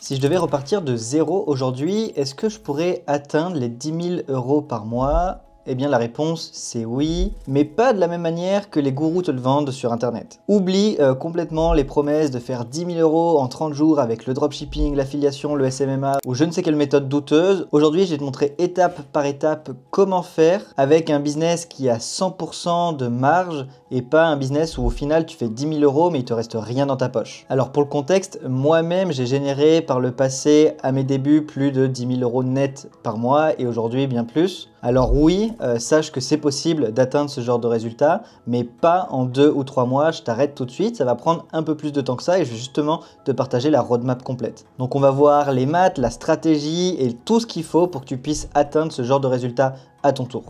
Si je devais repartir de zéro aujourd'hui, est-ce que je pourrais atteindre les 10 000 € par mois? Eh bien la réponse c'est oui, mais pas de la même manière que les gourous te le vendent sur internet. Oublie complètement les promesses de faire 10 000 € en 30 jours avec le dropshipping, l'affiliation, le SMMA ou je ne sais quelle méthode douteuse. Aujourd'hui je vais te montrer étape par étape comment faire avec un business qui a 100% de marge et pas un business où au final tu fais 10 000 € mais il te reste rien dans ta poche. Alors pour le contexte, moi-même j'ai généré par le passé à mes débuts plus de 10 000 € net par mois et aujourd'hui bien plus. Alors oui, sache que c'est possible d'atteindre ce genre de résultat, mais pas en 2 ou 3 mois, je t'arrête tout de suite, ça va prendre un peu plus de temps que ça et je vais justement te partager la roadmap complète. Donc on va voir les maths, la stratégie et tout ce qu'il faut pour que tu puisses atteindre ce genre de résultat à ton tour.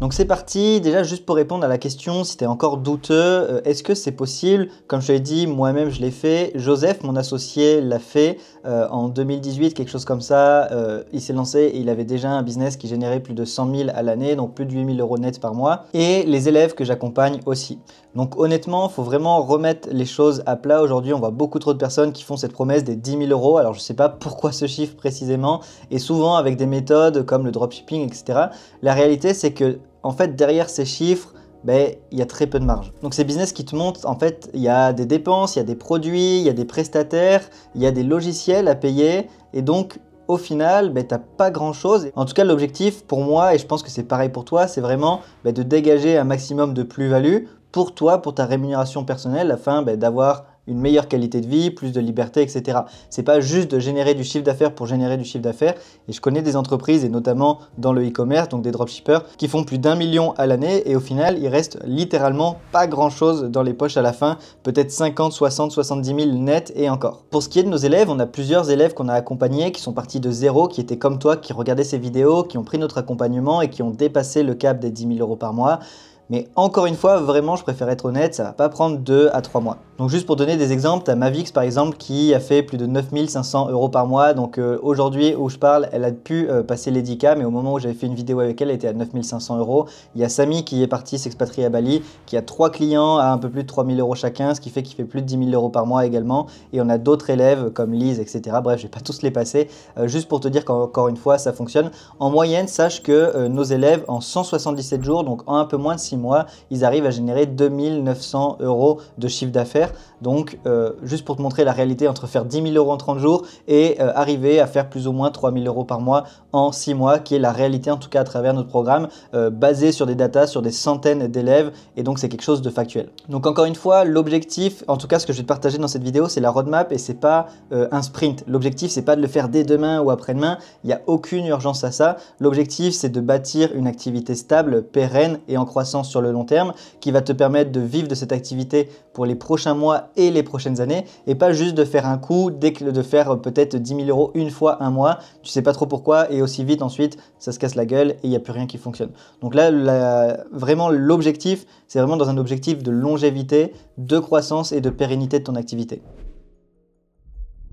Donc c'est parti, déjà juste pour répondre à la question si tu es encore douteux, est-ce que c'est possible? Comme je te l'ai dit, moi-même je l'ai fait, Joseph, mon associé, l'a fait en 2018, quelque chose comme ça, il s'est lancé et il avait déjà un business qui générait plus de 100 000 à l'année, donc plus de 8 000 € net par mois, et les élèves que j'accompagne aussi. Donc honnêtement, il faut vraiment remettre les choses à plat. Aujourd'hui, on voit beaucoup trop de personnes qui font cette promesse des 10 000 €, alors je ne sais pas pourquoi ce chiffre précisément, et souvent avec des méthodes comme le dropshipping, etc. La réalité, c'est que en fait, derrière ces chiffres, il y a très peu de marge. Donc ces business qui te montrent, en fait, il y a des dépenses, il y a des produits, il y a des prestataires, il y a des logiciels à payer. Et donc, au final, tu n'as pas grand-chose. En tout cas, l'objectif pour moi, et je pense que c'est pareil pour toi, c'est vraiment de dégager un maximum de plus-value pour toi, pour ta rémunération personnelle, afin d'avoir une meilleure qualité de vie, plus de liberté, etc. C'est pas juste de générer du chiffre d'affaires pour générer du chiffre d'affaires. Et je connais des entreprises, et notamment dans le e-commerce, donc des dropshippers, qui font plus d'1 million à l'année et au final, il reste littéralement pas grand-chose dans les poches à la fin, peut-être 50, 60, 70 000 net et encore. Pour ce qui est de nos élèves, on a plusieurs élèves qu'on a accompagnés qui sont partis de zéro, qui étaient comme toi, qui regardaient ces vidéos, qui ont pris notre accompagnement et qui ont dépassé le cap des 10 000 € par mois. Mais encore une fois, vraiment, je préfère être honnête, ça va pas prendre 2 à 3 mois. Donc juste pour donner des exemples, tu as Mavix par exemple qui a fait plus de 9 500 € par mois. Donc aujourd'hui où je parle, elle a pu passer les 10K, mais au moment où j'avais fait une vidéo avec elle, elle était à 9 500 €. Il y a Samy qui est parti s'expatrier à Bali, qui a 3 clients à un peu plus de 3 000 € chacun, ce qui fait qu'il fait plus de 10 000 € par mois également. Et on a d'autres élèves comme Lise, etc. Bref, je vais pas tous les passer, juste pour te dire qu'encore une fois, ça fonctionne. En moyenne, sache que nos élèves, en 177 jours, donc en un peu moins de 6 mois, ils arrivent à générer 2 900 € de chiffre d'affaires. Donc, juste pour te montrer la réalité entre faire 10 000 € en 30 jours et arriver à faire plus ou moins 3 000 € par mois en 6 mois, qui est la réalité en tout cas à travers notre programme, basé sur des datas, sur des centaines d'élèves, et donc c'est quelque chose de factuel. Donc encore une fois, l'objectif, en tout cas ce que je vais te partager dans cette vidéo, c'est la roadmap et c'est pas un sprint. L'objectif, c'est pas de le faire dès demain ou après-demain, il n'y a aucune urgence à ça. L'objectif, c'est de bâtir une activité stable, pérenne et en croissance sur le long terme, qui va te permettre de vivre de cette activité pour les prochains mois et les prochaines années, et pas juste de faire un coup, de faire peut-être 10 000 € une fois un mois, tu sais pas trop pourquoi, et aussi vite ensuite ça se casse la gueule et il n'y a plus rien qui fonctionne. Donc là, vraiment l'objectif, c'est vraiment dans un objectif de longévité, de croissance et de pérennité de ton activité.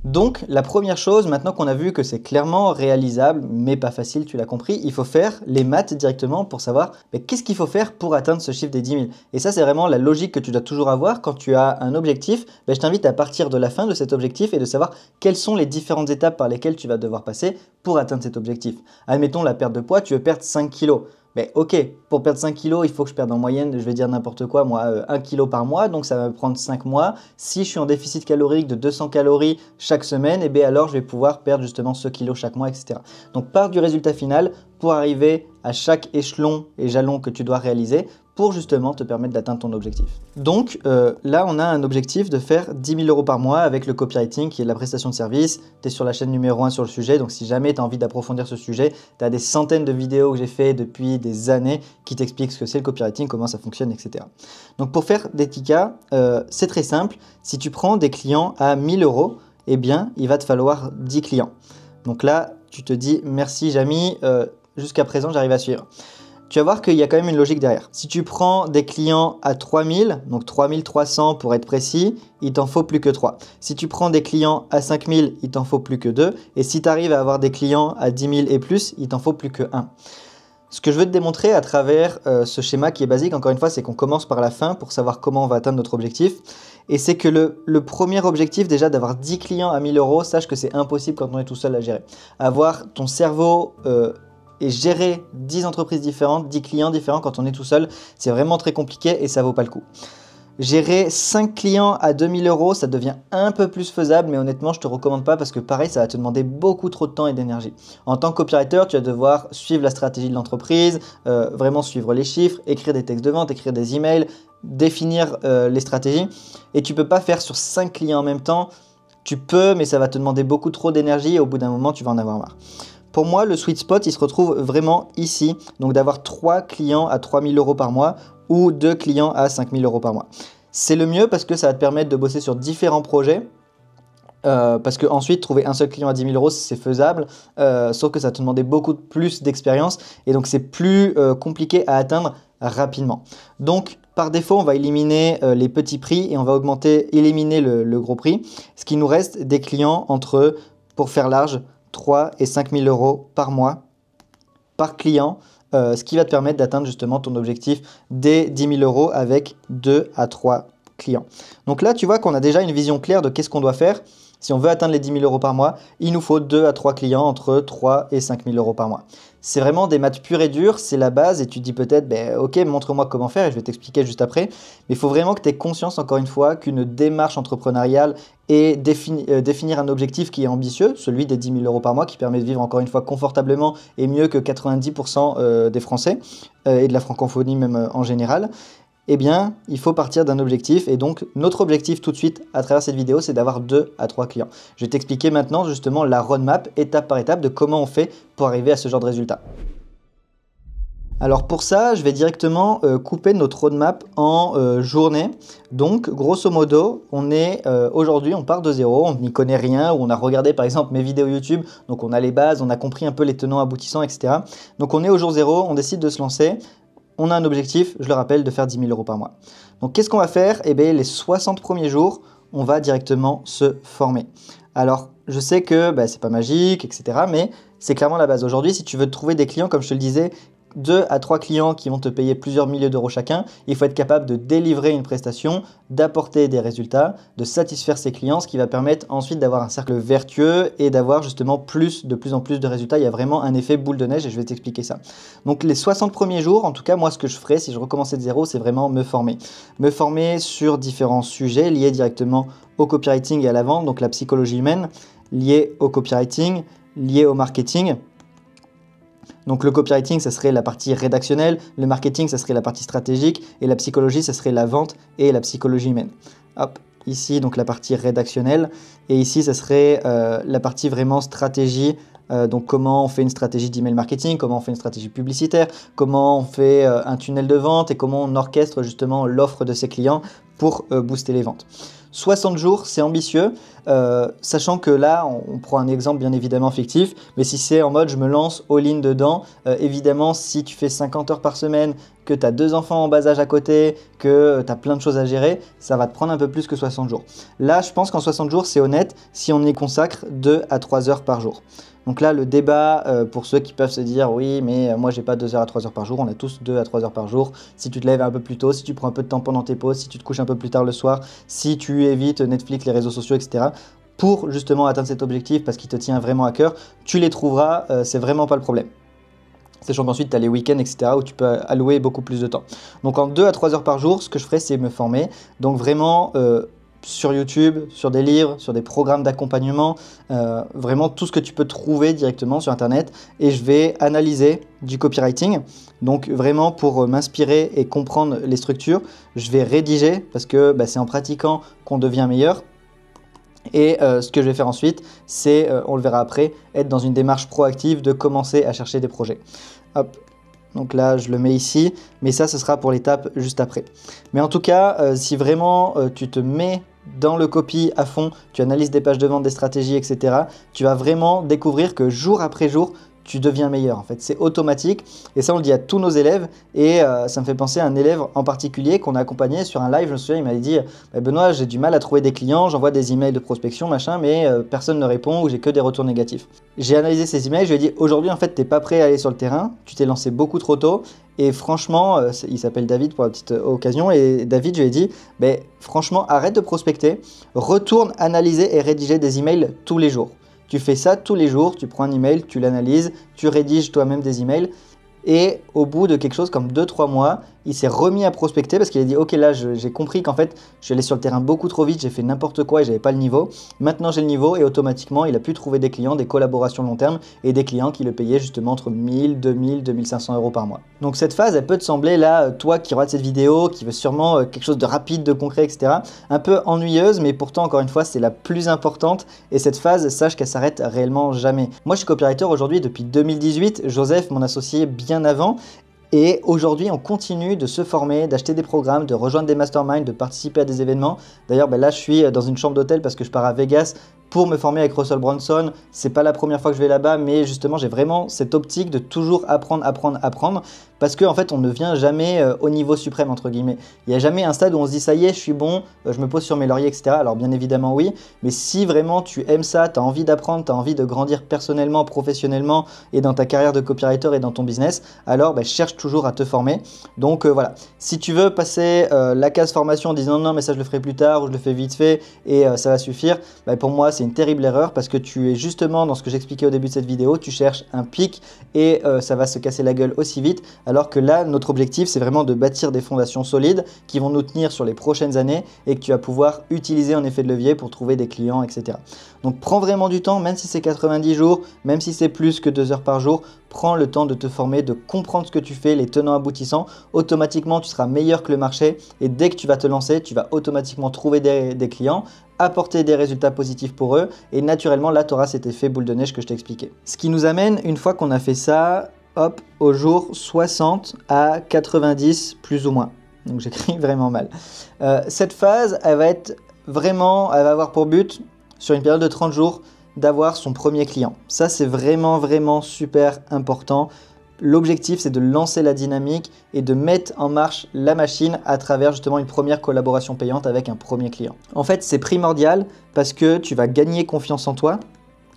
Donc la première chose, maintenant qu'on a vu que c'est clairement réalisable, mais pas facile, tu l'as compris, il faut faire les maths directement pour savoir qu'est-ce qu'il faut faire pour atteindre ce chiffre des 10 000. Et ça, c'est vraiment la logique que tu dois toujours avoir quand tu as un objectif. Je t'invite à partir de la fin de cet objectif et de savoir quelles sont les différentes étapes par lesquelles tu vas devoir passer pour atteindre cet objectif. Admettons la perte de poids, tu veux perdre 5 kilos. Ok, pour perdre 5 kilos, il faut que je perde en moyenne, je vais dire n'importe quoi, moi, 1 kg par mois, donc ça va me prendre 5 mois. Si je suis en déficit calorique de 200 calories chaque semaine, alors je vais pouvoir perdre justement ce kilo chaque mois, etc. Donc pars du résultat final pour arriver à chaque échelon et jalon que tu dois réaliser pour justement te permettre d'atteindre ton objectif. Donc là, on a un objectif de faire 10 000 € par mois avec le copywriting qui est la prestation de service. Tu es sur la chaîne numéro 1 sur le sujet, donc si jamais tu as envie d'approfondir ce sujet, tu as des centaines de vidéos que j'ai fait depuis des années qui t'expliquent ce que c'est le copywriting, comment ça fonctionne, etc. Donc pour faire des tickets, c'est très simple. Si tu prends des clients à 1 000 €, il va te falloir 10 clients. Donc là, tu te dis merci Jamy, jusqu'à présent j'arrive à suivre. Tu vas voir qu'il y a quand même une logique derrière. Si tu prends des clients à 3000, donc 3300 pour être précis, il t'en faut plus que 3. Si tu prends des clients à 5000, il t'en faut plus que 2. Et si tu arrives à avoir des clients à 10 000 et plus, il t'en faut plus que 1. Ce que je veux te démontrer à travers ce schéma qui est basique, encore une fois, c'est qu'on commence par la fin pour savoir comment on va atteindre notre objectif. Et c'est que le premier objectif déjà d'avoir 10 clients à 1000 euros, sache que c'est impossible quand on est tout seul à gérer. Avoir ton cerveau et gérer 10 entreprises différentes, 10 clients différents quand on est tout seul, c'est vraiment très compliqué et ça vaut pas le coup. Gérer 5 clients à 2000 euros, ça devient un peu plus faisable, mais honnêtement, je ne te recommande pas parce que pareil, ça va te demander beaucoup trop de temps et d'énergie. En tant que copywriter, tu vas devoir suivre la stratégie de l'entreprise, vraiment suivre les chiffres, écrire des textes de vente, écrire des emails, définir les stratégies. Et tu ne peux pas faire sur 5 clients en même temps. Tu peux, mais ça va te demander beaucoup trop d'énergie et au bout d'un moment, tu vas en avoir marre. Pour moi, le sweet spot, il se retrouve vraiment ici, donc d'avoir 3 clients à 3000 euros par mois ou 2 clients à 5000 euros par mois. C'est le mieux parce que ça va te permettre de bosser sur différents projets. Parce qu'ensuite, trouver un seul client à 10 000 euros, c'est faisable, sauf que ça te demandait beaucoup plus d'expérience et donc c'est plus compliqué à atteindre rapidement. Donc, par défaut, on va éliminer les petits prix et on va éliminer le gros prix, ce qui nous reste des clients entre, pour faire large, 3 et 5 000 euros par mois, par client, ce qui va te permettre d'atteindre justement ton objectif des 10 000 euros avec 2 à 3 clients. Donc là, tu vois qu'on a déjà une vision claire de qu'est-ce qu'on doit faire. Si on veut atteindre les 10 000 euros par mois, il nous faut 2 à 3 clients entre 3 et 5 000 euros par mois. C'est vraiment des maths pures et dures, c'est la base et tu te dis peut-être, ok, montre-moi comment faire et je vais t'expliquer juste après. Mais il faut vraiment que tu aies conscience, encore une fois, qu'une démarche entrepreneuriale et définir un objectif qui est ambitieux, celui des 10 000 euros par mois, qui permet de vivre encore une fois confortablement et mieux que 90% des Français et de la francophonie même en général. Eh bien, il faut partir d'un objectif et donc notre objectif tout de suite à travers cette vidéo, c'est d'avoir 2 à 3 clients. Je vais t'expliquer maintenant justement la roadmap étape par étape de comment on fait pour arriver à ce genre de résultat. Alors pour ça, je vais directement couper notre roadmap en journée. Donc grosso modo, on est aujourd'hui, on part de zéro, on n'y connaît rien, ou on a regardé par exemple mes vidéos YouTube, donc on a les bases, on a compris un peu les tenants aboutissants, etc. Donc on est au jour zéro, on décide de se lancer. On a un objectif, je le rappelle, de faire 10 000 euros par mois. Donc, qu'est-ce qu'on va faire? Eh bien, les 60 premiers jours, on va directement se former. Alors, je sais que c'est pas magique, etc. Mais c'est clairement la base. Aujourd'hui, si tu veux trouver des clients, comme je te le disais, 2 à 3 clients qui vont te payer plusieurs milliers d'euros chacun, il faut être capable de délivrer une prestation, d'apporter des résultats, de satisfaire ses clients, ce qui va permettre ensuite d'avoir un cercle vertueux et d'avoir justement de plus en plus de résultats. Il y a vraiment un effet boule de neige et je vais t'expliquer ça. Donc les 60 premiers jours, en tout cas moi ce que je ferais si je recommençais de zéro, c'est vraiment me former. Me former sur différents sujets liés directement au copywriting et à la vente, donc la psychologie humaine, liée au copywriting, liée au marketing. Donc le copywriting, ça serait la partie rédactionnelle, le marketing, ça serait la partie stratégique et la psychologie, ça serait la vente et la psychologie humaine. Hop, ici donc la partie rédactionnelle et ici ça serait la partie vraiment stratégie. Donc comment on fait une stratégie d'email marketing, comment on fait une stratégie publicitaire, comment on fait un tunnel de vente et comment on orchestre justement l'offre de ses clients pour booster les ventes. 60 jours, c'est ambitieux, sachant que là, on prend un exemple bien évidemment fictif, mais si c'est en mode je me lance all-in dedans, évidemment, si tu fais 50 heures par semaine, que tu as 2 enfants en bas âge à côté, que tu as plein de choses à gérer, ça va te prendre un peu plus que 60 jours. Là, je pense qu'en 60 jours, c'est honnête si on y consacre 2 à 3 heures par jour. Donc là, le débat, pour ceux qui peuvent se dire « oui, mais moi, j'ai pas 2 heures à 3 heures par jour », on a tous 2 à 3 heures par jour. Si tu te lèves un peu plus tôt, si tu prends un peu de temps pendant tes pauses, si tu te couches un peu plus tard le soir, si tu évites Netflix, les réseaux sociaux, etc. pour justement atteindre cet objectif parce qu'il te tient vraiment à cœur, tu les trouveras, c'est vraiment pas le problème. Sachant qu'ensuite, tu as les week-ends, etc. où tu peux allouer beaucoup plus de temps. Donc en 2 à 3 heures par jour, ce que je ferai, c'est me former. Donc vraiment sur YouTube, sur des livres, sur des programmes d'accompagnement, vraiment tout ce que tu peux trouver directement sur Internet. Et je vais analyser du copywriting. Donc vraiment pour m'inspirer et comprendre les structures, je vais rédiger parce que c'est en pratiquant qu'on devient meilleur. Et ce que je vais faire ensuite, c'est, on le verra après, être dans une démarche proactive de commencer à chercher des projets. Hop, donc là je le mets ici, mais ça ce sera pour l'étape juste après. Mais en tout cas, si vraiment tu te mets dans le copy à fond, tu analyses des pages de vente, des stratégies, etc., tu vas vraiment découvrir que jour après jour, tu deviens meilleur en fait, c'est automatique et ça on le dit à tous nos élèves et ça me fait penser à un élève en particulier qu'on a accompagné sur un live, je me souviens, il m'avait dit Benoît, j'ai du mal à trouver des clients, j'envoie des emails de prospection machin mais personne ne répond ou j'ai que des retours négatifs. J'ai analysé ces emails, je lui ai dit aujourd'hui en fait t'es pas prêt à aller sur le terrain, tu t'es lancé beaucoup trop tôt et franchement, il s'appelle David pour la petite occasion et David je lui ai dit franchement arrête de prospecter, retourne analyser et rédiger des emails tous les jours. Tu fais ça tous les jours, tu prends un email, tu l'analyses, tu rédiges toi-même des emails et au bout de quelque chose comme 2-3 mois, il s'est remis à prospecter parce qu'il a dit ok là j'ai compris qu'en fait je suis allé sur le terrain beaucoup trop vite, j'ai fait n'importe quoi et j'avais pas le niveau. Maintenant j'ai le niveau et automatiquement il a pu trouver des clients, des collaborations long terme et des clients qui le payaient justement entre 1000, 2000, 2500 euros par mois. Donc cette phase elle peut te sembler là, toi qui regardes cette vidéo, qui veut sûrement quelque chose de rapide, de concret, etc. un peu ennuyeuse mais pourtant encore une fois c'est la plus importante et cette phase sache qu'elle s'arrête réellement jamais. Moi je suis copywriter aujourd'hui depuis 2018, Joseph mon associé bien avant. Et aujourd'hui, on continue de se former, d'acheter des programmes, de rejoindre des masterminds, de participer à des événements. D'ailleurs, là, je suis dans une chambre d'hôtel parce que je pars à Vegas pour me former avec Russell Brunson. C'est pas la première fois que je vais là-bas, mais justement, j'ai vraiment cette optique de toujours apprendre, parce qu'en fait, on ne vient jamais au niveau suprême, entre guillemets. Il n'y a jamais un stade où on se dit, ça y est, je suis bon, je me pose sur mes lauriers, etc. Alors, bien évidemment, oui, mais si vraiment tu aimes ça, tu as envie d'apprendre, tu as envie de grandir personnellement, professionnellement et dans ta carrière de copywriter et dans ton business, alors cherche toujours à te former. Donc voilà, si tu veux passer la case formation en disant non mais ça je le ferai plus tard ou je le fais vite fait et ça va suffire, pour moi c'est une terrible erreur parce que tu es justement dans ce que j'expliquais au début de cette vidéo, tu cherches un pic et ça va se casser la gueule aussi vite, alors que là notre objectif c'est vraiment de bâtir des fondations solides qui vont nous tenir sur les prochaines années et que tu vas pouvoir utiliser en effet de levier pour trouver des clients, etc. Donc prends vraiment du temps, même si c'est 90 jours, même si c'est plus que 2 heures par jour, prends le temps de te former, de comprendre ce que tu fais, les tenants aboutissants. Automatiquement, tu seras meilleur que le marché et dès que tu vas te lancer, tu vas automatiquement trouver des clients, apporter des résultats positifs pour eux et naturellement, là, tu auras cet effet boule de neige que je t'ai expliqué. Ce qui nous amène, une fois qu'on a fait ça, hop, au jour 60 à 90 plus ou moins. Donc j'écris vraiment mal. Cette phase, elle va avoir pour but, sur une période de 30 jours, d'avoir son premier client. Ça, c'est vraiment super important. L'objectif, c'est de lancer la dynamique et de mettre en marche la machine à travers justement une première collaboration payante avec un premier client. En fait, c'est primordial parce que tu vas gagner confiance en toi.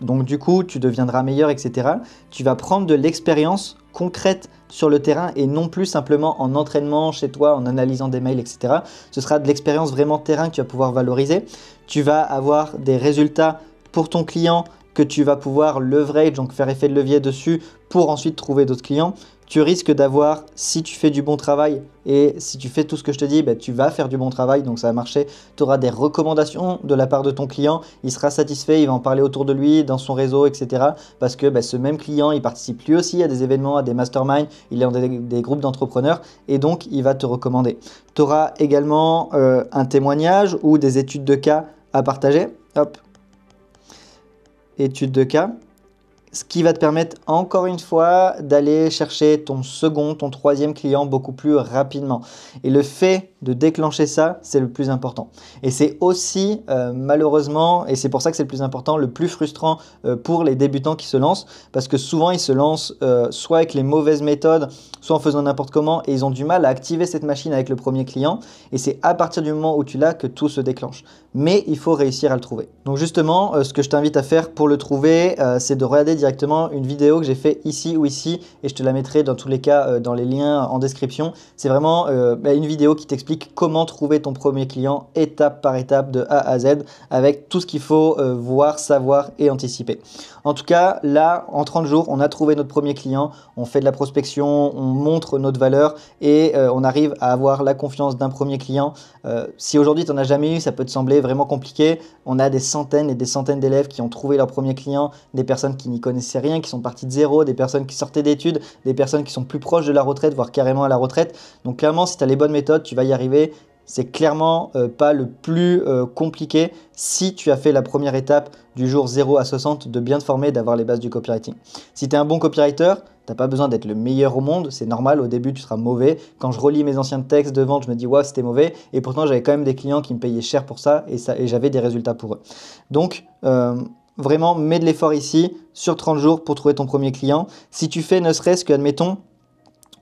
Donc du coup, tu deviendras meilleur, etc. Tu vas prendre de l'expérience concrète sur le terrain et non plus simplement en entraînement chez toi, en analysant des mails, etc. Ce sera de l'expérience vraiment terrain que tu vas pouvoir valoriser. Tu vas avoir des résultats pour ton client que tu vas pouvoir leverage, donc faire effet de levier dessus pour ensuite trouver d'autres clients. Tu risques d'avoir, si tu fais du bon travail et si tu fais tout ce que je te dis, tu vas faire du bon travail, donc ça va marcher. Tu auras des recommandations de la part de ton client, il sera satisfait, il va en parler autour de lui, dans son réseau, etc. Parce que ce même client, il participe lui aussi à des événements, à des masterminds, il est dans des groupes d'entrepreneurs et donc il va te recommander. Tu auras également un témoignage ou des études de cas à partager. Hop. Étude de cas, ce qui va te permettre encore une fois d'aller chercher ton second, ton troisième client beaucoup plus rapidement. Et le fait de déclencher ça, c'est le plus important. Et c'est aussi malheureusement, et c'est pour ça que c'est le plus important, le plus frustrant pour les débutants qui se lancent, parce que souvent ils se lancent soit avec les mauvaises méthodes, soit en faisant n'importe comment, et ils ont du mal à activer cette machine avec le premier client. Et c'est à partir du moment où tu l'as que tout se déclenche. Mais il faut réussir à le trouver. Donc justement, ce que je t'invite à faire pour le trouver, c'est de regarder directement une vidéo que j'ai fait ici ou ici, et je te la mettrai dans tous les cas dans les liens en description. C'est vraiment une vidéo qui t'explique comment trouver ton premier client étape par étape de A à Z avec tout ce qu'il faut voir, savoir et anticiper. En tout cas, là, en 30 jours, on a trouvé notre premier client, on fait de la prospection, on montre notre valeur et on arrive à avoir la confiance d'un premier client. Si aujourd'hui tu n'en as jamais eu, ça peut te sembler vraiment compliqué. On a des centaines et des centaines d'élèves qui ont trouvé leur premier client, des personnes qui n'y connaissaient rien, qui sont parties de zéro, des personnes qui sortaient d'études, des personnes qui sont plus proches de la retraite, voire carrément à la retraite. Donc clairement, si tu as les bonnes méthodes, tu vas y arriver. C'est clairement pas le plus compliqué si tu as fait la première étape du jour 0 à 60 de bien te former, d'avoir les bases du copywriting. Si tu es un bon copywriter, tu n'as pas besoin d'être le meilleur au monde, c'est normal, au début tu seras mauvais. Quand je relis mes anciens textes de vente, je me dis waouh, c'était mauvais et pourtant j'avais quand même des clients qui me payaient cher pour ça et j'avais des résultats pour eux. Donc vraiment, mets de l'effort ici sur 30 jours pour trouver ton premier client. Si tu fais ne serait-ce que, admettons,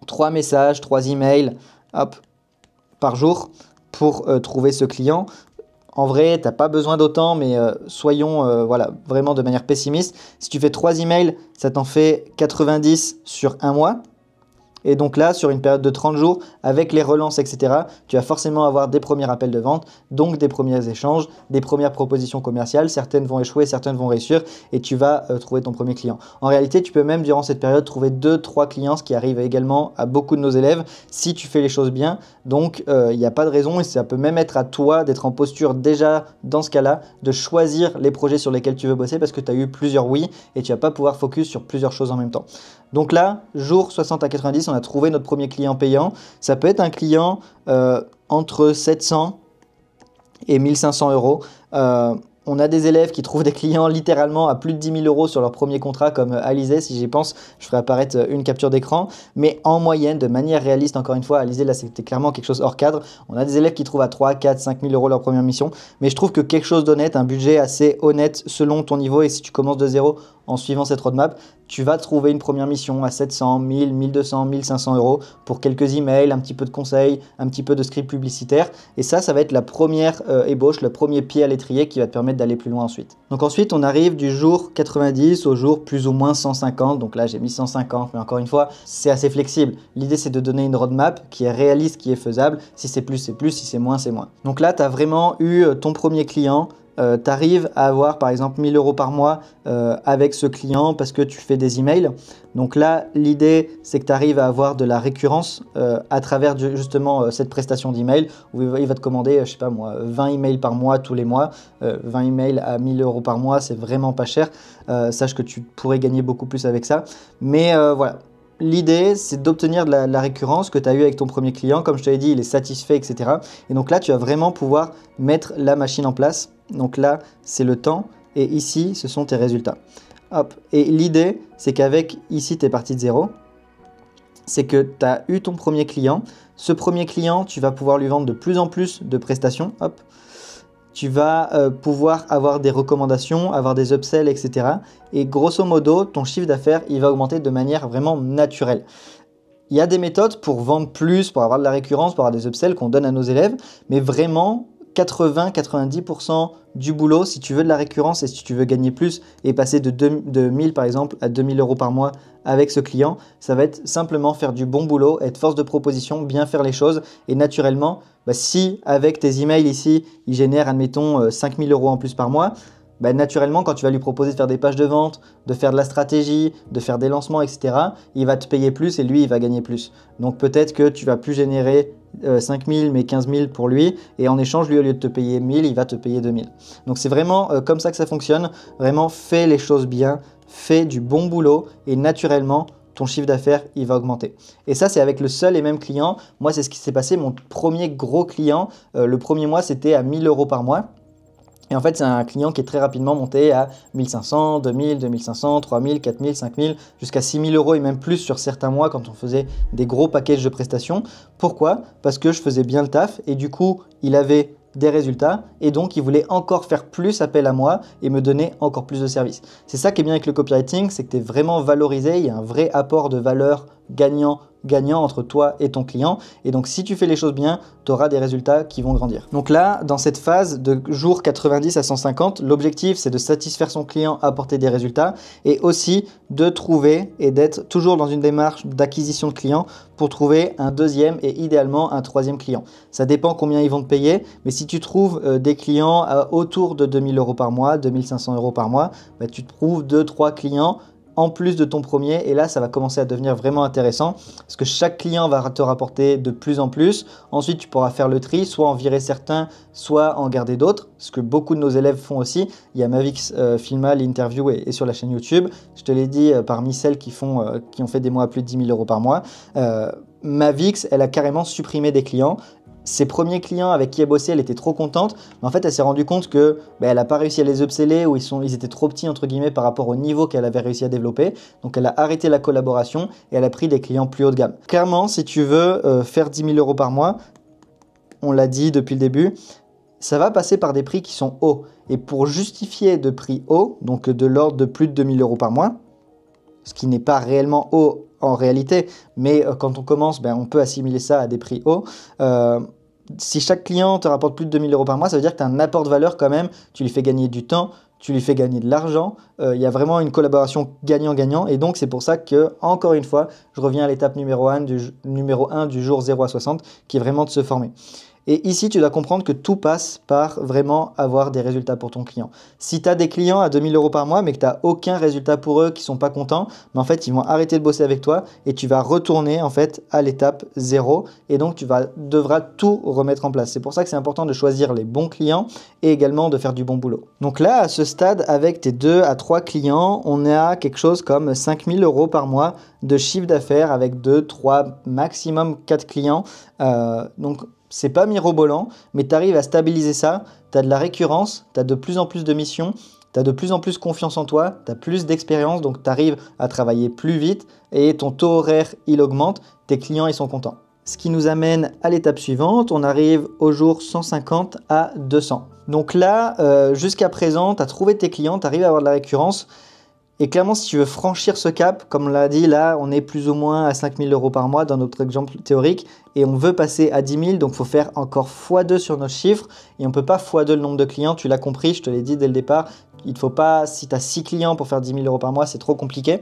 3 messages, 3 emails hop, par jour pour trouver ce client. En vrai, tu n'as pas besoin d'autant, mais soyons voilà, vraiment de manière pessimiste. Si tu fais 3 emails, ça t'en fait 90 sur un mois. Et donc là, sur une période de 30 jours, avec les relances, etc., tu vas forcément avoir des premiers appels de vente, donc des premiers échanges, des premières propositions commerciales. Certaines vont échouer, certaines vont réussir et tu vas trouver ton premier client. En réalité, tu peux même, durant cette période, trouver 2-3 clients, ce qui arrive également à beaucoup de nos élèves, si tu fais les choses bien. Donc, il n'y a pas de raison et ça peut même être à toi d'être en posture déjà, dans ce cas-là, de choisir les projets sur lesquels tu veux bosser parce que tu as eu plusieurs oui et tu vas pas pouvoir focus sur plusieurs choses en même temps. Donc là, jour 60 à 90, on a trouvé notre premier client payant. Ça peut être un client entre 700 et 1500 euros. On a des élèves qui trouvent des clients littéralement à plus de 10 000 euros sur leur premier contrat, comme Alizé. Si j'y pense, je ferai apparaître une capture d'écran. Mais en moyenne, de manière réaliste, encore une fois, Alizé, là, c'était clairement quelque chose hors cadre. On a des élèves qui trouvent à 3, 4, 5 000 euros leur première mission. Mais je trouve que quelque chose d'honnête, un budget assez honnête selon ton niveau, et si tu commences de zéro en suivant cette roadmap, tu vas trouver une première mission à 700, 1000, 1200, 1500 euros pour quelques emails, un petit peu de conseils, un petit peu de script publicitaire. Et ça va être la première ébauche, le premier pied à l'étrier qui va te permettre d'aller plus loin ensuite. Donc ensuite, on arrive du jour 90 au jour plus ou moins 150. Donc là, j'ai mis 150, mais encore une fois, c'est assez flexible. L'idée, c'est de donner une roadmap qui est réaliste, qui est faisable. Si c'est plus, c'est plus. Si c'est moins, c'est moins. Donc là, tu as vraiment eu ton premier client. Tu arrives à avoir par exemple 1000 euros par mois avec ce client parce que tu fais des emails. Donc là, l'idée, c'est que tu arrives à avoir de la récurrence à travers justement cette prestation d'email où il va te commander, je sais pas moi, 20 emails par mois tous les mois. 20 emails à 1000 euros par mois, c'est vraiment pas cher. Sache que tu pourrais gagner beaucoup plus avec ça. Mais voilà. L'idée, c'est d'obtenir de la récurrence que tu as eu avec ton premier client. Comme je te l'ai dit, il est satisfait, etc. Et donc là, tu vas vraiment pouvoir mettre la machine en place. Donc là, c'est le temps. Et ici, ce sont tes résultats. Hop. Et l'idée, c'est qu'avec ici, tu es parti de zéro. C'est que tu as eu ton premier client. Ce premier client, tu vas pouvoir lui vendre de plus en plus de prestations. Hop. Tu vas pouvoir avoir des recommandations, avoir des upsells, etc. Et grosso modo, ton chiffre d'affaires, il va augmenter de manière vraiment naturelle. Il y a des méthodes pour vendre plus, pour avoir de la récurrence, pour avoir des upsells qu'on donne à nos élèves, mais vraiment 80-90% du boulot, si tu veux de la récurrence et si tu veux gagner plus et passer de 1000 par exemple à 2000 euros par mois avec ce client, ça va être simplement faire du bon boulot, être force de proposition, bien faire les choses et naturellement, si avec tes emails ici, ils génèrent admettons 5000 euros en plus par mois, naturellement, quand tu vas lui proposer de faire des pages de vente, de faire de la stratégie, de faire des lancements, etc., il va te payer plus et lui, il va gagner plus. Donc peut-être que tu vas plus générer 5 000 mais 15 000 pour lui et en échange, lui, au lieu de te payer 1000, il va te payer 2000. Donc c'est vraiment comme ça que ça fonctionne. Vraiment, fais les choses bien, fais du bon boulot et naturellement, ton chiffre d'affaires, il va augmenter. Et ça, c'est avec le seul et même client. Moi, c'est ce qui s'est passé. Mon premier gros client, le premier mois, c'était à 1000 euros par mois. Et en fait, c'est un client qui est très rapidement monté à 1500, 2000, 2500, 3000, 4000, 5000, jusqu'à 6000 euros et même plus sur certains mois quand on faisait des gros packages de prestations. Pourquoi? Parce que je faisais bien le taf et du coup, il avait des résultats et donc il voulait encore faire plus appel à moi et me donner encore plus de services. C'est ça qui est bien avec le copywriting, c'est que tu es vraiment valorisé, il y a un vrai apport de valeur gagnant entre toi et ton client. Et donc, si tu fais les choses bien, tu auras des résultats qui vont grandir. Donc là, dans cette phase de jour 90 à 150, l'objectif, c'est de satisfaire son client, apporter des résultats et aussi de trouver et d'être toujours dans une démarche d'acquisition de clients pour trouver un deuxième et idéalement un troisième client. Ça dépend combien ils vont te payer, mais si tu trouves des clients autour de 2000 euros par mois, 2500 euros par mois, tu trouves 2-3 clients en plus de ton premier et là ça va commencer à devenir vraiment intéressant parce que chaque client va te rapporter de plus en plus. Ensuite tu pourras faire le tri, soit en virer certains, soit en garder d'autres, ce que beaucoup de nos élèves font aussi. Il y a Mavix Filma, l'interview est sur la chaîne YouTube. Je te l'ai dit, parmi celles qui ont fait des mois à plus de 10 000 euros par mois, Mavix, elle a carrément supprimé des clients. Ses premiers clients avec qui elle bossait, elle était trop contente, mais en fait elle s'est rendue compte que elle n'a pas réussi à les upseller ou ils étaient trop petits entre guillemets par rapport au niveau qu'elle avait réussi à développer. Donc elle a arrêté la collaboration et elle a pris des clients plus haut de gamme. Clairement, si tu veux faire 10 000 euros par mois, on l'a dit depuis le début, ça va passer par des prix qui sont hauts. Et pour justifier de prix hauts, donc de l'ordre de plus de 2000 euros par mois, ce qui n'est pas réellement haut en réalité, mais quand on commence, on peut assimiler ça à des prix hauts. Si chaque client te rapporte plus de 2000 euros par mois, ça veut dire que tu as un apport de valeur quand même, tu lui fais gagner du temps, tu lui fais gagner de l'argent, il y a vraiment une collaboration gagnant-gagnant, et donc c'est pour ça que, encore une fois, je reviens à l'étape numéro 1 du jour 0 à 60, qui est vraiment de se former. Et ici, tu dois comprendre que tout passe par vraiment avoir des résultats pour ton client. Si tu as des clients à 2000 euros par mois, mais que tu n'as aucun résultat pour eux, qui ne sont pas contents, en fait, ils vont arrêter de bosser avec toi et tu vas retourner en fait à l'étape 0. Et donc, tu devras tout remettre en place. C'est pour ça que c'est important de choisir les bons clients et également de faire du bon boulot. Donc là, à ce stade, avec tes 2 à 3 clients, on est à quelque chose comme 5000 euros par mois de chiffre d'affaires avec 2, 3, maximum 4 clients. Donc, c'est pas mirobolant, mais tu arrives à stabiliser ça, tu as de la récurrence, tu as de plus en plus de missions, tu as de plus en plus confiance en toi, tu as plus d'expérience, donc tu arrives à travailler plus vite et ton taux horaire, il augmente, tes clients, ils sont contents. Ce qui nous amène à l'étape suivante, on arrive au jour 150 à 200. Donc là, jusqu'à présent, tu as trouvé tes clients, tu arrives à avoir de la récurrence. Et clairement, si tu veux franchir ce cap, comme on l'a dit, là, on est plus ou moins à 5000 euros par mois dans notre exemple théorique et on veut passer à 10 000, donc il faut faire encore x2 sur notre chiffre et on ne peut pas x2 le nombre de clients, tu l'as compris, je te l'ai dit dès le départ. Il ne faut pas, si tu as 6 clients pour faire 10 000 euros par mois, c'est trop compliqué.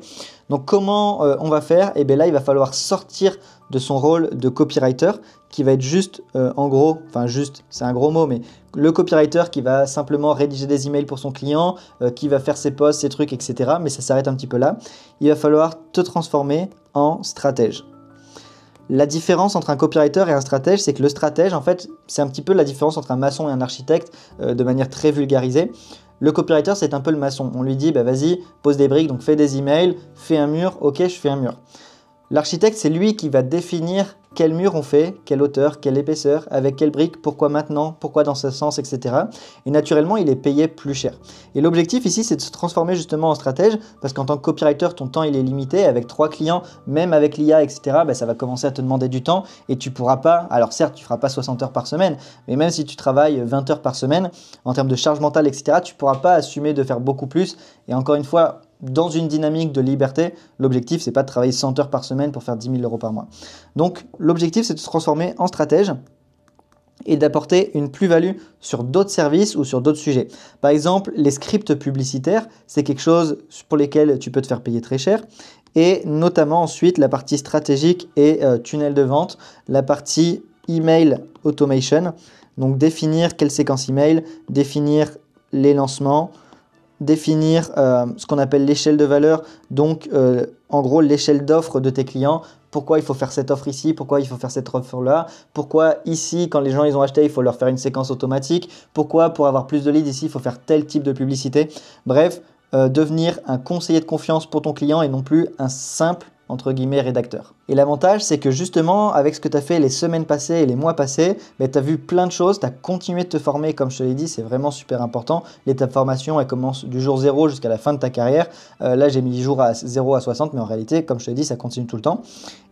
Donc comment on va faire? Et bien là, il va falloir sortir de son rôle de copywriter qui va être juste, en gros, enfin juste, c'est un gros mot, mais le copywriter qui va simplement rédiger des emails pour son client, qui va faire ses posts, ses trucs, etc. Mais ça s'arrête un petit peu là. Il va falloir te transformer en stratège. La différence entre un copywriter et un stratège, c'est que le stratège, en fait, c'est un petit peu la différence entre un maçon et un architecte de manière très vulgarisée. Le copywriter, c'est un peu le maçon. On lui dit, vas-y, pose des briques, donc fais des emails, fais un mur, ok, je fais un mur. L'architecte, c'est lui qui va définir quel mur on fait, quelle hauteur, quelle épaisseur, avec quelle brique, pourquoi maintenant, pourquoi dans ce sens, etc. Et naturellement, il est payé plus cher. Et l'objectif ici, c'est de se transformer justement en stratège, parce qu'en tant que copywriter, ton temps, il est limité. Avec 3 clients, même avec l'IA, etc., ça va commencer à te demander du temps et tu pourras pas, alors certes, tu feras pas 60 heures par semaine, mais même si tu travailles 20 heures par semaine, en termes de charge mentale, etc., tu pourras pas assumer de faire beaucoup plus. Et encore une fois, dans une dynamique de liberté, l'objectif, c'est pas de travailler 100 heures par semaine pour faire 10 000 euros par mois. Donc, l'objectif, c'est de se transformer en stratège et d'apporter une plus-value sur d'autres services ou sur d'autres sujets. Par exemple, les scripts publicitaires, c'est quelque chose pour lesquels tu peux te faire payer très cher. Et notamment ensuite, la partie stratégique et tunnel de vente, la partie email automation. Donc, définir quelle séquence email, définir les lancements, définir ce qu'on appelle l'échelle de valeur, donc en gros l'échelle d'offres de tes clients. Pourquoi il faut faire cette offre ici, pourquoi il faut faire cette offre là, pourquoi ici quand les gens ils ont acheté il faut leur faire une séquence automatique, pourquoi pour avoir plus de leads ici il faut faire tel type de publicité. Bref, devenir un conseiller de confiance pour ton client et non plus un simple entre guillemets rédacteur. Et l'avantage, c'est que justement, avec ce que tu as fait les semaines passées et les mois passés, tu as vu plein de choses, tu as continué de te former, comme je te l'ai dit, c'est vraiment super important. L'étape formation, elle commence du jour 0 jusqu'à la fin de ta carrière. Là, j'ai mis jour à 0 à 60, mais en réalité, comme je te l'ai dit, ça continue tout le temps.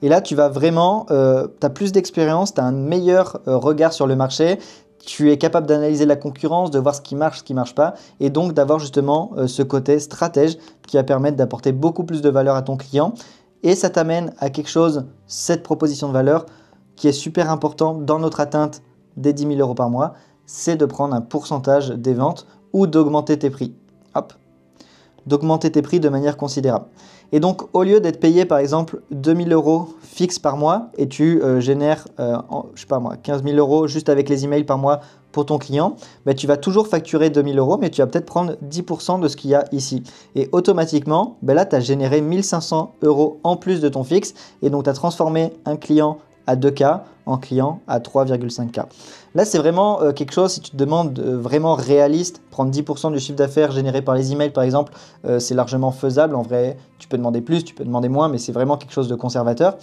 Et là, tu vas vraiment, tu as plus d'expérience, tu as un meilleur regard sur le marché. Tu es capable d'analyser la concurrence, de voir ce qui marche pas, et donc d'avoir justement ce côté stratège qui va permettre d'apporter beaucoup plus de valeur à ton client. Et ça t'amène à quelque chose, cette proposition de valeur, qui est super important dans notre atteinte des 10 000 euros par mois, c'est de prendre un pourcentage des ventes ou d'augmenter tes prix. Hop, d'augmenter tes prix de manière considérable. Et donc, au lieu d'être payé par exemple 2 000 euros fixe par mois et tu génères, je sais pas moi, 15 000 euros juste avec les emails par mois pour ton client, tu vas toujours facturer 2 000 euros, mais tu vas peut-être prendre 10% de ce qu'il y a ici. Et automatiquement, là, tu as généré 1 500 euros en plus de ton fixe et donc tu as transformé un client à 2K en client à 3,5K. Là, c'est vraiment quelque chose, si tu te demandes vraiment réaliste, prendre 10% du chiffre d'affaires généré par les emails, par exemple, c'est largement faisable. En vrai, tu peux demander plus, tu peux demander moins, mais c'est vraiment quelque chose de conservateur.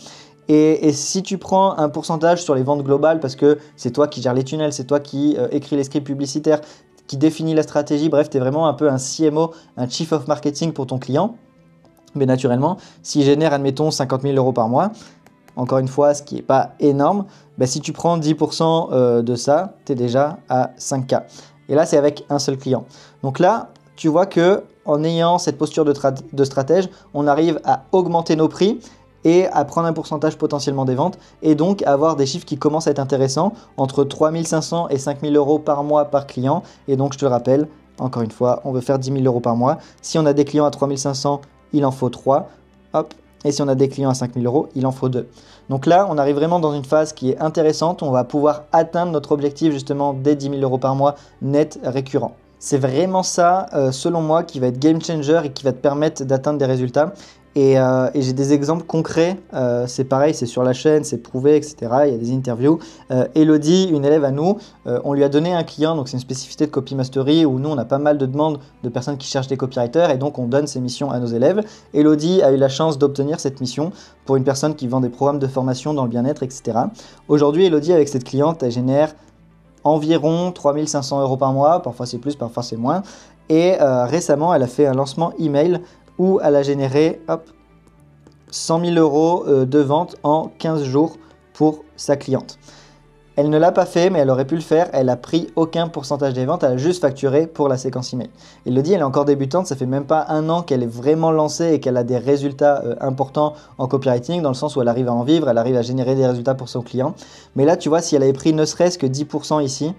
Et si tu prends un pourcentage sur les ventes globales, parce que c'est toi qui gères les tunnels, c'est toi qui écris les scripts publicitaires, qui définit la stratégie, bref, tu es vraiment un peu un CMO, un Chief of Marketing pour ton client. Mais naturellement, s'il génère, admettons, 50 000 euros par mois, encore une fois, ce qui n'est pas énorme, bah, si tu prends 10% de ça, tu es déjà à 5K. Et là, c'est avec un seul client. Donc là, tu vois que en ayant cette posture de stratège, on arrive à augmenter nos prix et à prendre un pourcentage potentiellement des ventes et donc avoir des chiffres qui commencent à être intéressants entre 3500 et 5000 euros par mois par client. Et donc, je te le rappelle, encore une fois, on veut faire 10 000 euros par mois. Si on a des clients à 3500, il en faut 3. Hop. Et si on a des clients à 5000 euros, il en faut 2. Donc là, on arrive vraiment dans une phase qui est intéressante. On va pouvoir atteindre notre objectif justement des 10 000 euros par mois net récurrent. C'est vraiment ça, selon moi, qui va être game changer et qui va te permettre d'atteindre des résultats. Et j'ai des exemples concrets, c'est pareil, c'est sur la chaîne, c'est prouvé, etc. Il y a des interviews. Elodie, une élève à nous, on lui a donné un client, donc c'est une spécificité de Copy Mastery où nous on a pas mal de demandes de personnes qui cherchent des copywriters et donc on donne ces missions à nos élèves. Elodie a eu la chance d'obtenir cette mission pour une personne qui vend des programmes de formation dans le bien-être, etc. Aujourd'hui, Elodie, avec cette cliente, elle génère environ 3500 euros par mois, parfois c'est plus, parfois c'est moins. Et récemment, elle a fait un lancement email où elle a généré 100 000 euros de vente en 15 jours pour sa cliente. Elle ne l'a pas fait, mais elle aurait pu le faire. Elle a pris aucun pourcentage des ventes, elle a juste facturé pour la séquence email. Elodie, elle est encore débutante, ça fait même pas un an qu'elle est vraiment lancée et qu'elle a des résultats importants en copywriting, dans le sens où elle arrive à en vivre, elle arrive à générer des résultats pour son client. Mais là, tu vois, si elle avait pris ne serait-ce que 10% ici,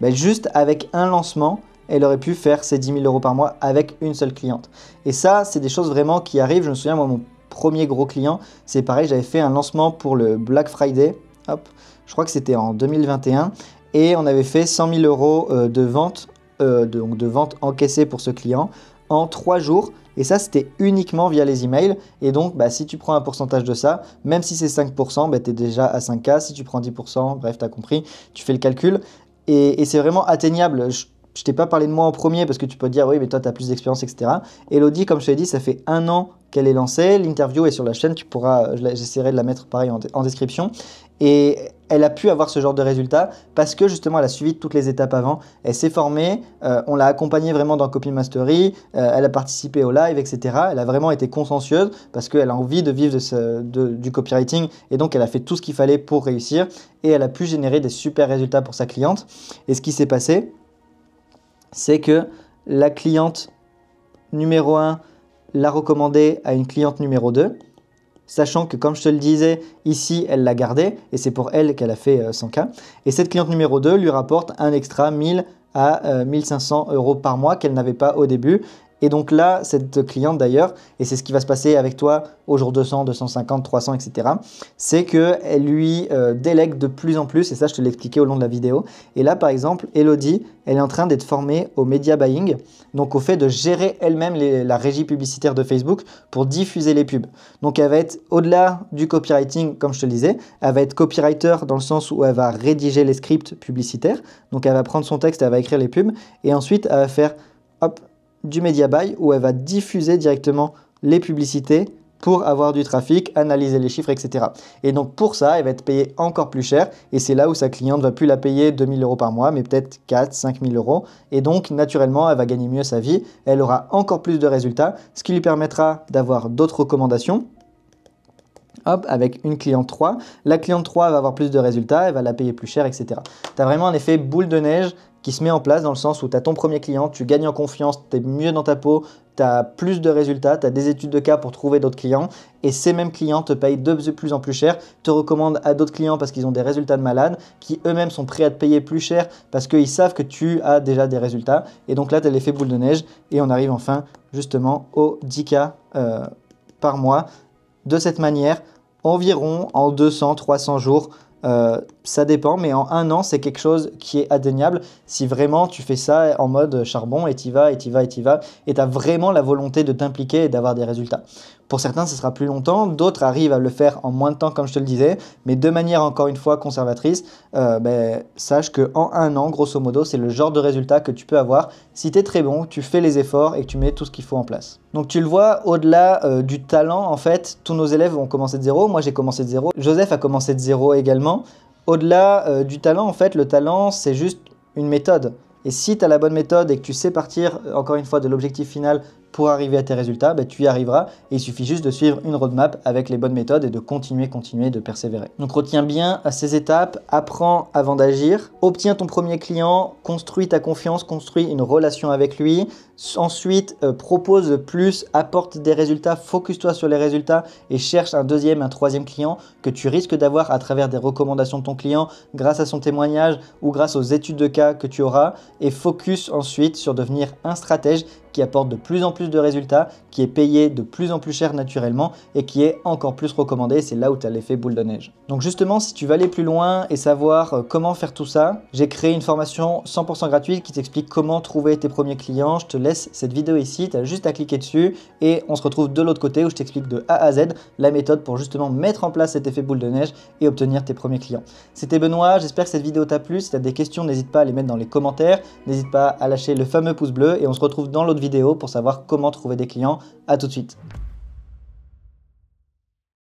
ben juste avec un lancement, elle aurait pu faire ses 10 000 euros par mois avec une seule cliente. Et ça, c'est des choses vraiment qui arrivent. Je me souviens, moi, mon premier gros client, c'est pareil, j'avais fait un lancement pour le Black Friday. Hop, je crois que c'était en 2021. Et on avait fait 100 000 euros de vente, donc de vente encaissée pour ce client en 3 jours. Et ça, c'était uniquement via les emails. Et donc, bah, si tu prends un pourcentage de ça, même si c'est 5%, bah, tu es déjà à 5K. Si tu prends 10%, bref, tu as compris, tu fais le calcul. Et c'est vraiment atteignable. Je t'ai pas parlé de moi en premier parce que tu peux te dire oui mais toi tu as plus d'expérience, etc. Elodie, comme je t'ai dit, ça fait un an qu'elle est lancée, l'interview est sur la chaîne, tu pourras, j'essaierai de la mettre pareil en description. Et elle a pu avoir ce genre de résultats parce que justement elle a suivi toutes les étapes avant, elle s'est formée, on l'a accompagnée vraiment dans Copy Mastery, elle a participé au live, etc. Elle a vraiment été consciencieuse parce qu'elle a envie de vivre du copywriting et donc elle a fait tout ce qu'il fallait pour réussir et elle a pu générer des super résultats pour sa cliente. Et ce qui s'est passé, c'est que la cliente numéro 1 l'a recommandé à une cliente numéro 2, sachant que comme je te le disais, ici elle l'a gardé et c'est pour elle qu'elle a fait 100K. Et cette cliente numéro 2 lui rapporte un extra 1000 à 1500 euros par mois qu'elle n'avait pas au début. Et donc là, cette cliente d'ailleurs, et c'est ce qui va se passer avec toi au jour 200, 250, 300, etc., c'est qu'elle lui délègue de plus en plus, et ça je te l'ai expliqué au long de la vidéo. Et là par exemple, Elodie, elle est en train d'être formée au media buying, donc au fait de gérer elle-même la régie publicitaire de Facebook pour diffuser les pubs. Donc elle va être au-delà du copywriting, comme je te le disais, elle va être copywriter dans le sens où elle va rédiger les scripts publicitaires, donc elle va prendre son texte, elle va écrire les pubs, et ensuite elle va faire du media buy où elle va diffuser directement les publicités pour avoir du trafic, analyser les chiffres, etc. Et donc pour ça, elle va être payée encore plus cher et c'est là où sa cliente ne va plus la payer 2 000 euros par mois, mais peut-être 4 5 000 euros. Et donc naturellement, elle va gagner mieux sa vie, elle aura encore plus de résultats, ce qui lui permettra d'avoir d'autres recommandations. Hop, avec une cliente 3. La cliente 3 va avoir plus de résultats, elle va la payer plus cher, etc. Tu as vraiment un effet boule de neige qui se met en place dans le sens où tu as ton premier client, tu gagnes en confiance, tu es mieux dans ta peau, tu as plus de résultats, tu as des études de cas pour trouver d'autres clients et ces mêmes clients te payent de plus en plus cher, te recommandent à d'autres clients parce qu'ils ont des résultats de malade, qui eux-mêmes sont prêts à te payer plus cher parce qu'ils savent que tu as déjà des résultats. Et donc là, tu as l'effet boule de neige et on arrive enfin justement aux 10K par mois. De cette manière, environ en 200-300 jours, ça dépend, mais en un an, c'est quelque chose qui est atteignable si vraiment tu fais ça en mode charbon et t'y vas, et t'y vas, et t'y vas, et tu as vraiment la volonté de t'impliquer et d'avoir des résultats. Pour certains, ce sera plus longtemps, d'autres arrivent à le faire en moins de temps, comme je te le disais, mais de manière encore une fois conservatrice, sache qu'en un an, grosso modo, c'est le genre de résultat que tu peux avoir si tu es très bon, tu fais les efforts et que tu mets tout ce qu'il faut en place. Donc tu le vois, au-delà du talent, en fait, tous nos élèves ont commencé de zéro, moi j'ai commencé de zéro, Joseph a commencé de zéro également. Au-delà du talent, en fait, le talent, c'est juste une méthode. Et si tu as la bonne méthode et que tu sais partir, encore une fois, de l'objectif final pour arriver à tes résultats, tu y arriveras et il suffit juste de suivre une roadmap avec les bonnes méthodes et de continuer, de persévérer. Donc retiens bien ces étapes, apprends avant d'agir, obtiens ton premier client, construis ta confiance, construis une relation avec lui. Ensuite, propose plus, apporte des résultats, focus-toi sur les résultats et cherche un deuxième, un troisième client que tu risques d'avoir à travers des recommandations de ton client, grâce à son témoignage ou grâce aux études de cas que tu auras. Et focus ensuite sur devenir un stratège qui apporte de plus en plus de résultats, qui est payé de plus en plus cher naturellement et qui est encore plus recommandé. C'est là où tu as l'effet boule de neige. Donc justement, si tu veux aller plus loin et savoir comment faire tout ça, j'ai créé une formation 100% gratuite qui t'explique comment trouver tes premiers clients. Je te laisse cette vidéo ici, tu as juste à cliquer dessus et on se retrouve de l'autre côté où je t'explique de A à Z la méthode pour justement mettre en place cet effet boule de neige et obtenir tes premiers clients. C'était Benoît, j'espère que cette vidéo t'a plu. Si tu as des questions, n'hésite pas à les mettre dans les commentaires, n'hésite pas à lâcher le fameux pouce bleu et on se retrouve dans l'autre vidéo pour savoir comment trouver des clients. À tout de suite.